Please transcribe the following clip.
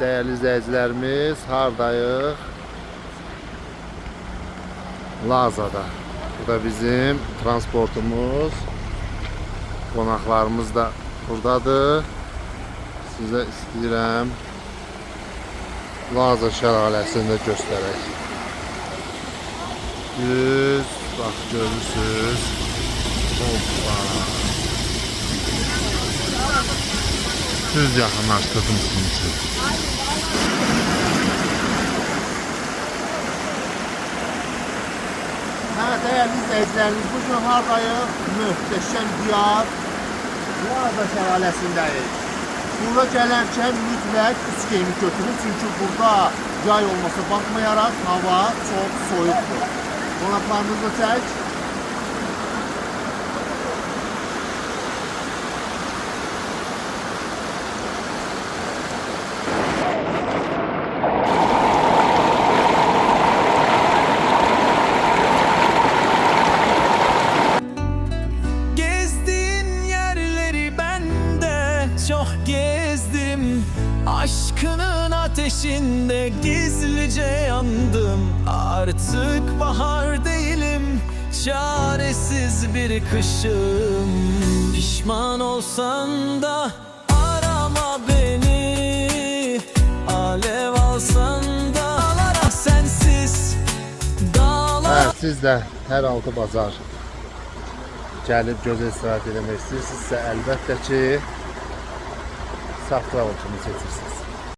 Değerli izleyicilerimiz, hardayıq? Lazada. Bu da bizim transportumuz. Qonaqlarımız da buradadır. Sizə istəyirəm Laza şəlaləsində göstərək. Düz, bax görürsünüz. Hoppa. Düz yaxınlaşdırdım sizin üçün. Evet, değerli izleyicilerimiz, bugün hardayıq? Möhtəşəm diyar Laza şəlaləsindəyik. Burada gələrkən mütləq üst geyimi götürün, çünki burada yay olmasa baxmayaraq hava çox soyuqdur. Qonaqlarınızı çək. Çok gezdim, aşkının ateşinde gizlice yandım. Artık bahar değilim, çaresiz bir kışım. Pişman olsan da arama beni, alev alsan da dağlara sensiz dağlar. Evet, siz de her altı bazar gəlib göz istirahət eləmək istəyirsinizsə, əlbəttə ki, Saftra otumu seçirsiniz.